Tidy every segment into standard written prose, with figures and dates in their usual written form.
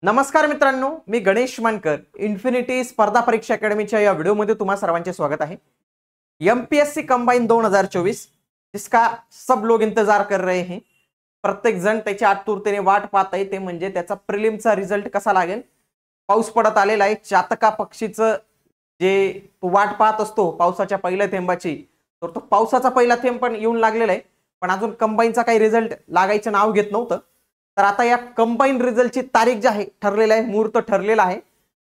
नमस्कार मित्रांनो, मी गणेश मानकर. इन्फिनिटी स्पर्धा परीक्षा अकॅडमीच्या या व्हिडिओमध्ये तुम्हा सर्वांचे स्वागत आहे. एमपीएससी कंबाइन 2024 जिसका सब लोग इंतजार कर रहे हैं. प्रत्येक जण त्याची आतुरतेने वाट पाहत आहे, ते म्हणजे त्याचा प्रिलिमचा रिझल्ट कसा लागेल. पाऊस पडत आलेला आहे. चातका पक्षीचं जे तो वाट पाहत असतो पावसाच्या पहिल्या थेंबाची, तर तो पावसाचा पहिला थेंब पण येऊन लागलेला आहे, पण अजून कंबाइनचा काही रिझल्ट लागायचं नाव घेत नव्हतं. तर आता या कंबाइन रिझल्टची तारीख जी आहे ठरलेला आहे, मुहूर्त ठरलेला आहे.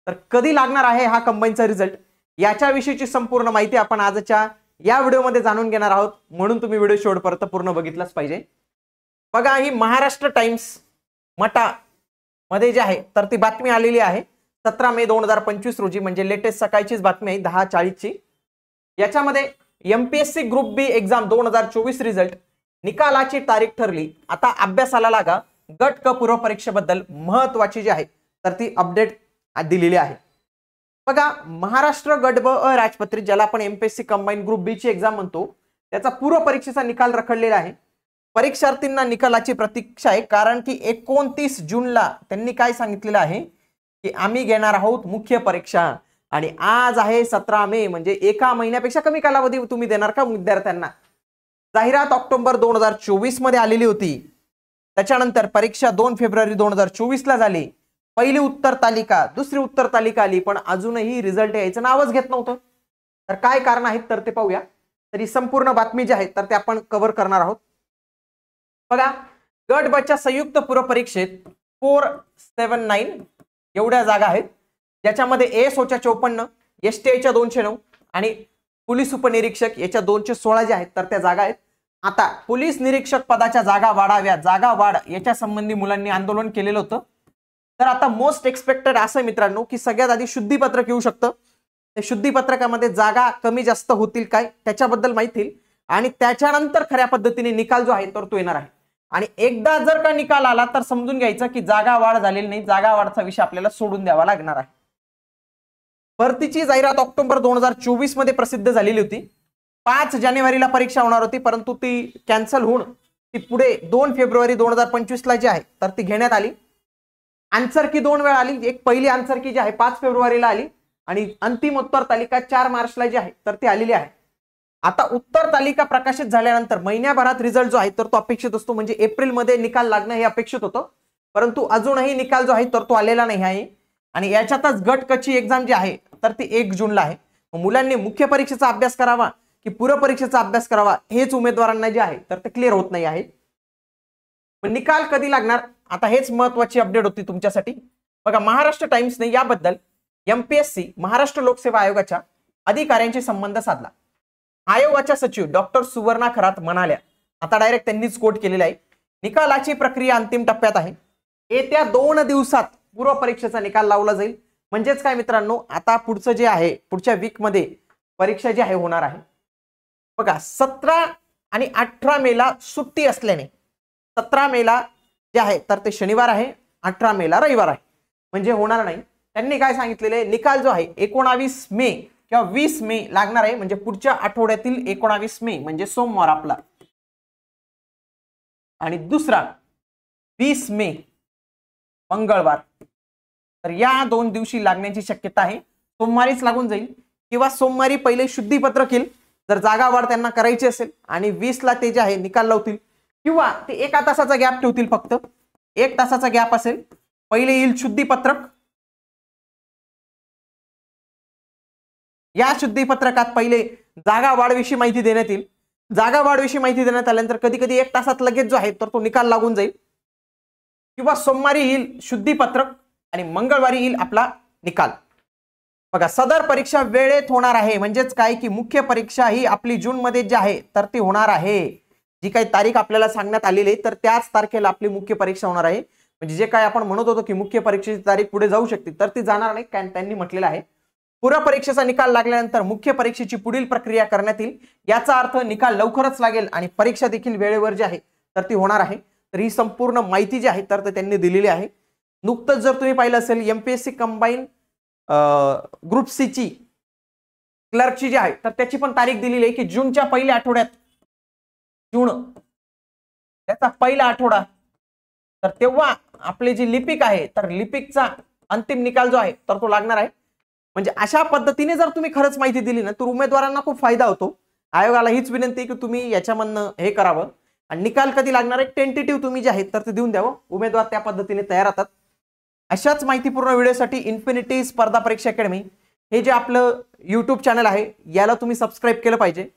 तर कधी लागणार आहे हा कंबाइनचा रिझल्ट, याच्याविषयीची संपूर्ण माहिती आपण आजच्या या व्हिडिओमध्ये जाणून घेणार आहोत. म्हणून तुम्ही व्हिडिओ शेवटपर्यंत पूर्ण बघितलाच पाहिजे. बघा, ही महाराष्ट्र टाइम्स मटा मध्ये जे आहे तर ती बातमी आलेली आहे 17 मे 2025 रोजी, म्हणजे लेटेस्ट सकाळचीच बातमी आहे 10:40 ची. याच्यामध्ये एमपीएससी ग्रुप बी एक्झाम 2024 रिझल्ट निकालाची तारीख ठरली. आता अभ्यासाला लागा. गट क पूर्व परीक्षेबद्दल महत्वाची जी आहे तर ती अपडेट दिलेली आहे. बघा, महाराष्ट्र गट ब अ राजपत्रित, ज्याला आपण एमपीएससी कंबाइन ग्रुप बी ची एक्झाम म्हणतो, त्याचा पूर्व परीक्षेचा निकाल रखडलेला आहे. परीक्षार्थींना निकालाची प्रतीक्षा आहे, कारण की 29 जूनला त्यांनी काय सांगितलेलं आहे की आम्ही घेणार आहोत मुख्य परीक्षा, आणि आज आहे 17 मे, म्हणजे एका महिन्यापेक्षा कमी कालावधी तुम्ही देणार का विद्यार्थ्यांना. जाहिरात ऑक्टोबर 2024 मध्ये आलेली होती. त्याच्यानंतर परीक्षा 2 फेब्रुवारी 2024 ला झाली. पहिली उत्तर तालिका, दुसरी उत्तर तालिका आली, पण अजूनही रिझल्ट यायचं नावच घेत नव्हतं. तर काय कारण आहेत तर ते पाहूया. तर ही संपूर्ण बातमी जी आहे तर ते आपण कव्हर करणार आहोत. बघा, गट ब च्या संयुक्त पूर्व परीक्षेत 479 एवढ्या जागा आहेत, ज्याच्यामध्ये एएसओच्या 54, एसटीआयच्या 209 आणि पोलीस उपनिरीक्षक याच्या 216 ज्या आहेत तर त्या जागा आहेत. आता पोलीस निरीक्षक पदाच्या जागा वाढाव्या, जागा वाढ याच्या संबंधी मुलांनी आंदोलन केलेलं होतं. तर आता मोस्ट एक्सपेक्टेड असं मित्रांनो की सगळ्यात आधी शुद्धीपत्रक येऊ शकतं. त्या शुद्धीपत्रकामध्ये जागा कमी जास्त होतील काय त्याच्याबद्दल माहिती येईल, आणि त्याच्यानंतर खऱ्या पद्धतीने निकाल जो आहे तर तो येणार आहे. आणि एकदा जर का निकाल आला तर समजून घ्यायचं की जागा वाढ झालेली नाही, जागा वाढचा विषय आपल्याला सोडून द्यावा लागणार आहे. भरतीची जाहिरात ऑक्टोबर 2024 मध्ये प्रसिद्ध झालेली होती. 5 जानेवारीला परीक्षा होणार होती, परंतु ती कॅन्सल होऊन ती पुढे 2 फेब्रुवारी 2025 ला जी आहे तर ती घेण्यात आली. आन्सर की 2 वेळा आली. एक पहिली आन्सर की जी आहे 5 फेब्रुवारीला आली, आणि अंतिम उत्तर तालिका 4 मार्चला जी आहे तर ती आलेली आहे. आता उत्तर तालिका प्रकाशित झाल्यानंतर महिन्याभरात रिझल्ट जो आहे तर तो अपेक्षित असतो, म्हणजे एप्रिल मध्ये निकाल लागणं हे अपेक्षित होतं, परंतु अजूनही निकाल जो आहे तर तो आलेला नाही आहे. आणि याच्यातच गट क ची एक्झाम जी आहे तर ती 1 जूनला आहे. मुलांनी मुख्य परीक्षेचा अभ्यास करावा की पूर्व परीक्षेचा अभ्यास करावा हेच उमेदवारांना जे आहे तर ते क्लिअर होत नाही आहे. पण निकाल कधी लागणार, आता हेच महत्वाची अपडेट होती तुमच्यासाठी. बघा, महाराष्ट्र टाइम्सने याबद्दल एमपीएससी महाराष्ट्र लोकसेवा आयोगाच्या अधिकाऱ्यांशी संबंध साधला. आयोगाच्या सचिव डॉक्टर सुवर्णा खरात म्हणाल्या, आता डायरेक्ट त्यांनीच कोट केलेला आहे, निकालाची प्रक्रिया अंतिम टप्प्यात आहे. येत्या 2 दिवसात पूर्व परीक्षेचा निकाल लावला जाईल. म्हणजेच काय मित्रांनो, आता पुढचं जे आहे पुढच्या वीक मध्ये परीक्षा जी आहे होणार आहे. बघा, 17 आणि 18 मेला सुट्टी असल्याने 17 मेला जे आहे तर ते शनिवार आहे, 18 मेला रविवार आहे, म्हणजे होणार नाही. त्यांनी काय सांगितलेले, निकाल जो आहे 19 मे किंवा 20 मे लागणार आहे, म्हणजे पुढच्या आठवड्यातील 19 मे म्हणजे सोमवार आपला, आणि दुसरा 20 मे मंगळवार. तर या 2 दिवशी लागण्याची शक्यता आहे. सोमवारीच लागून जाईल, किंवा सोमवारी पहिले शुद्धीपत्रक येईल जर जागा वाढ त्यांना करायची असेल, आणि 20 ला ते जे आहे निकाल लावतील, किंवा ते 1 तासाचा गॅप ठेवतील. फक्त 1 तासाचा गॅप असेल. पहिले येईल शुद्धीपत्रक, या शुद्धीपत्रकात पहिले जागा वाढविषयी माहिती देण्यात येईल. जागा वाढविषयी माहिती देण्यात आल्यानंतर कधी कधी 1 तासात लगेच जो आहे तर तो निकाल लागून जाईल, किंवा सोमवारी येईल शुद्धीपत्रक आणि मंगळवारी येईल आपला निकाल. बघा, सदर परीक्षा वेळेत होणार आहे, म्हणजेच काय की मुख्य परीक्षा ही आपली जून मध्ये जी आहे तर ती होणार आहे. जी काही तारीख आपल्याला सांगण्यात आलेली आहे तर त्याच तारखेला आपली मुख्य परीक्षा होणार आहे. म्हणजे जे काय आपण म्हणत होतो की मुख्य परीक्षेची तारीख पुढे जाऊ शकते तर ती जाणार नाही, कारण त्यांनी म्हटलेलं आहे पूर्व परीक्षेचा निकाल लागल्यानंतर मुख्य परीक्षेची पुढील प्रक्रिया करण्यात येईल. याचा अर्थ निकाल लवकरच लागेल आणि परीक्षा देखील वेळेवर जी आहे तर ती होणार आहे. तर ही संपूर्ण माहिती जी आहे तर त्यांनी दिलेली आहे. नुकतंच जर तुम्ही पाहिलं असेल एमपीएससी कंबाइन ग्रुप सी ची क्लर्कची जी आहे तर त्याची पण तारीख दिलेली आहे की जूनच्या पहिल्या आठवड्यात, जून त्याचा पहिला आठवडा, तर तेव्हा आपले जी लिपिक आहे तर लिपिकचा अंतिम निकाल जो आहे तर तो लागणार आहे. म्हणजे अशा पद्धतीने जर तुम्ही खरंच माहिती दिली ना तर उमेदवारांना खूप फायदा होतो. आयोगाला हीच विनंती की तुम्ही याच्यामधनं हे करावं आणि निकाल कधी लागणार आहे टेंटेटिव्ह तुम्ही जे आहेत तर ते देऊन द्यावं. उमेदवार त्या पद्धतीने तयार राहतात. अशाच माहितीपूर्ण व्हिडिओसाठी इन्फिनिटी स्पर्धा परीक्षा अकॅडमी हे जे आपलं युट्यूब चॅनल आहे याला तुम्ही सबस्क्राईब केलं पाहिजे.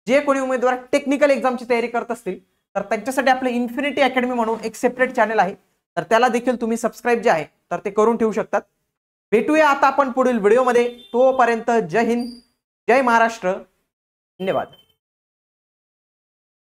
जे कोणी उमेदवार टेक्निकल एक्झामची तयारी करत असतील तर त्यांच्यासाठी आपलं इन्फिनिटी अकॅडमी म्हणून एक सेपरेट चॅनल आहे तर त्याला देखील तुम्ही सबस्क्राईब जे आहे तर ते करून ठेवू शकतात. भेटूया आता आपण पुढील व्हिडिओमध्ये. तोपर्यंत जय हिंद, जय महाराष्ट्र, धन्यवाद.